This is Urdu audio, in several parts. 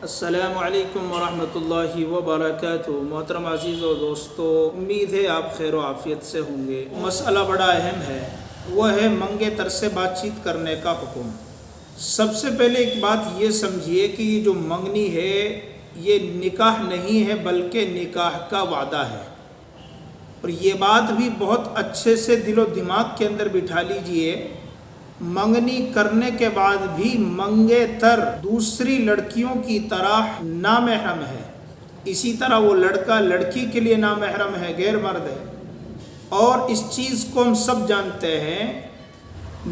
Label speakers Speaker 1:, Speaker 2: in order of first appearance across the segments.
Speaker 1: السلام علیکم ورحمۃ اللہ وبرکاتہ۔ محترم عزیز و دوستو، امید ہے آپ خیر و عافیت سے ہوں گے۔ مسئلہ بڑا اہم ہے، وہ ہے منگے سے بات چیت کرنے کا حکم۔ سب سے پہلے ایک بات یہ سمجھیے کہ یہ جو منگنی ہے یہ نکاح نہیں ہے بلکہ نکاح کا وعدہ ہے، اور یہ بات بھی بہت اچھے سے دل و دماغ کے اندر بٹھا لیجئے۔ منگنی کرنے کے بعد بھی منگیتر دوسری لڑکیوں کی طرح نامحرم ہے، اسی طرح وہ لڑکا لڑکی کے لیے نامحرم ہے، غیر مرد ہے۔ اور اس چیز کو ہم سب جانتے ہیں،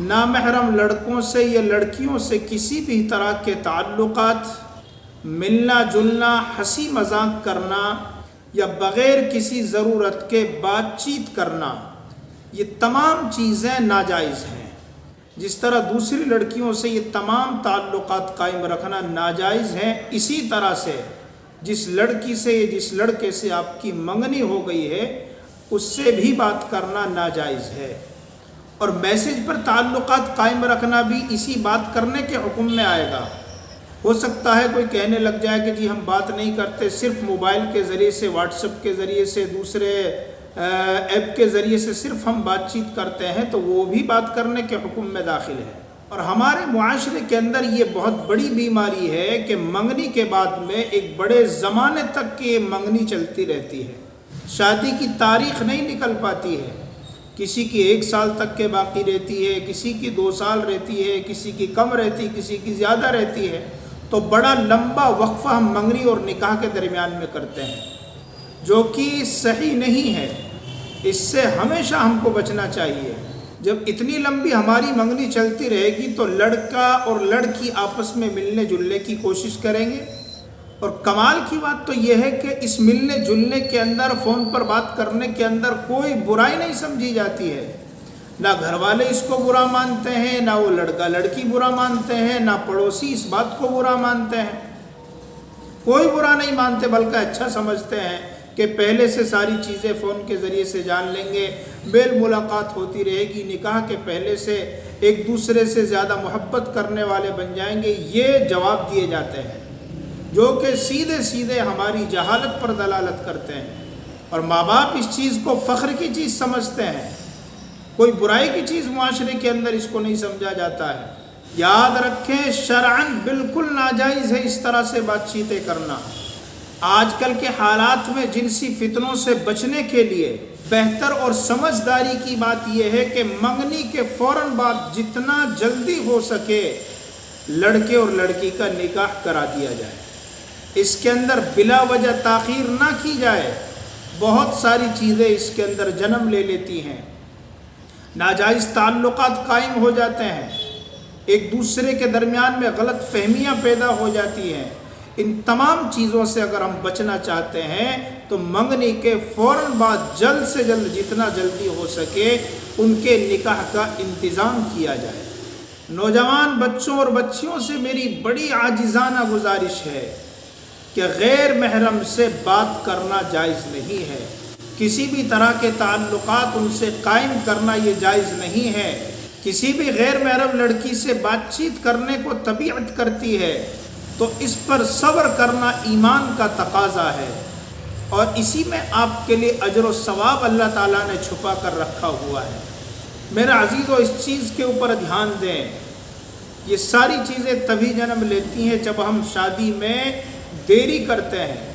Speaker 1: نامحرم لڑکوں سے یا لڑکیوں سے کسی بھی طرح کے تعلقات، ملنا جلنا، ہنسی مذاق کرنا یا بغیر کسی ضرورت کے بات چیت کرنا، یہ تمام چیزیں ناجائز ہیں۔ جس طرح دوسری لڑکیوں سے یہ تمام تعلقات قائم رکھنا ناجائز ہیں، اسی طرح سے جس لڑکی سے یا جس لڑکے سے آپ کی منگنی ہو گئی ہے اس سے بھی بات کرنا ناجائز ہے۔ اور میسج پر تعلقات قائم رکھنا بھی اسی بات کرنے کے حکم میں آئے گا۔ ہو سکتا ہے کوئی کہنے لگ جائے کہ جی ہم بات نہیں کرتے، صرف موبائل کے ذریعے سے، واٹس ایپ کے ذریعے سے، دوسرے ایپ کے ذریعے سے صرف ہم بات چیت کرتے ہیں، تو وہ بھی بات کرنے کے حکم میں داخل ہے۔ اور ہمارے معاشرے کے اندر یہ بہت بڑی بیماری ہے کہ منگنی کے بعد میں ایک بڑے زمانے تک یہ منگنی چلتی رہتی ہے، شادی کی تاریخ نہیں نکل پاتی ہے۔ کسی کی 1 سال تک کے باقی رہتی ہے، کسی کی 2 سال رہتی ہے، کسی کی کم رہتی، کسی کی زیادہ رہتی ہے۔ تو بڑا لمبا وقفہ ہم منگنی اور نکاح کے درمیان میں کرتے ہیں، جو کہ صحیح نہیں ہے۔ اس سے ہمیشہ ہم کو بچنا چاہیے۔ جب اتنی لمبی ہماری منگنی چلتی رہے گی تو لڑکا اور لڑکی آپس میں ملنے جلنے کی کوشش کریں گے، اور کمال کی بات تو یہ ہے کہ اس ملنے جلنے کے اندر، فون پر بات کرنے کے اندر کوئی برائی نہیں سمجھی جاتی ہے۔ نہ گھر والے اس کو برا مانتے ہیں، نہ وہ لڑکا لڑکی برا مانتے ہیں، نہ پڑوسی اس بات کو برا مانتے ہیں۔ کوئی برا نہیں مانتے، بلکہ اچھا سمجھتے ہیں کہ پہلے سے ساری چیزیں فون کے ذریعے سے جان لیں گے، میل ملاقات ہوتی رہے گی، نکاح کے پہلے سے ایک دوسرے سے زیادہ محبت کرنے والے بن جائیں گے۔ یہ جواب دیے جاتے ہیں جو کہ سیدھے سیدھے ہماری جہالت پر دلالت کرتے ہیں، اور ماں باپ اس چیز کو فخر کی چیز سمجھتے ہیں۔ کوئی برائی کی چیز معاشرے کے اندر اس کو نہیں سمجھا جاتا ہے۔ یاد رکھیں، شرعاً بالکل ناجائز ہے اس طرح سے بات چیتیں کرنا۔ آج کل کے حالات میں جنسی فتنوں سے بچنے کے لیے بہتر اور سمجھداری کی بات یہ ہے کہ منگنی کے فوراً بعد جتنا جلدی ہو سکے لڑکے اور لڑکی کا نکاح کرا دیا جائے۔ اس کے اندر بلا وجہ تاخیر نہ کی جائے۔ بہت ساری چیزیں اس کے اندر جنم لے لیتی ہیں، ناجائز تعلقات قائم ہو جاتے ہیں، ایک دوسرے کے درمیان میں غلط فہمیاں پیدا ہو جاتی ہیں۔ ان تمام چیزوں سے اگر ہم بچنا چاہتے ہیں تو منگنی کے فوراً بعد جلد سے جلد جتنا جلدی ہو سکے ان کے نکاح کا انتظام کیا جائے۔ نوجوان بچوں اور بچیوں سے میری بڑی عاجزانہ گزارش ہے کہ غیر محرم سے بات کرنا جائز نہیں ہے۔ کسی بھی طرح کے تعلقات ان سے قائم کرنا یہ جائز نہیں ہے۔ کسی بھی غیر محرم لڑکی سے بات چیت کرنے کو طبیعت کرتی ہے تو اس پر صبر کرنا ایمان کا تقاضا ہے، اور اسی میں آپ کے لیے اجر و ثواب اللہ تعالیٰ نے چھپا کر رکھا ہوا ہے۔ میرے عزیزو، اس چیز کے اوپر دھیان دیں۔ یہ ساری چیزیں تبھی جنم لیتی ہیں جب ہم شادی میں دیری کرتے ہیں۔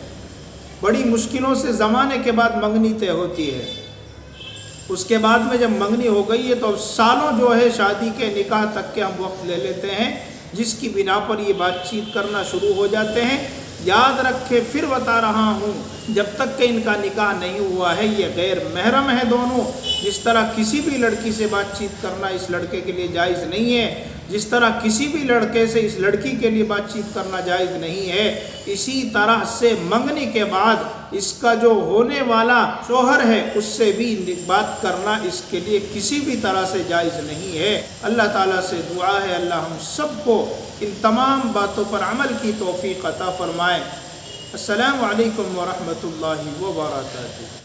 Speaker 1: بڑی مشکلوں سے زمانے کے بعد منگنی طے ہوتی ہے۔ اس کے بعد میں جب منگنی ہو گئی ہے تو اب سالوں جو ہے شادی کے نکاح تک کے ہم وقت لے لیتے ہیں، جس کی بنا پر یہ بات چیت کرنا شروع ہو جاتے ہیں۔ یاد رکھے، پھر بتا رہا ہوں، جب تک کہ ان کا نکاح نہیں ہوا ہے یہ غیر محرم ہے دونوں۔ جس طرح کسی بھی لڑکی سے بات چیت کرنا اس لڑکے کے لیے جائز نہیں ہے، جس طرح کسی بھی لڑکے سے اس لڑکی کے لیے بات چیت کرنا جائز نہیں ہے، اسی طرح سے منگنی کے بعد اس کا جو ہونے والا شوہر ہے اس سے بھی بات کرنا اس کے لیے کسی بھی طرح سے جائز نہیں ہے۔ اللہ تعالیٰ سے دعا ہے اللہ ہم سب کو ان تمام باتوں پر عمل کی توفیق عطا فرمائے۔ السلام علیکم ورحمۃ اللہ وبرکاتہ۔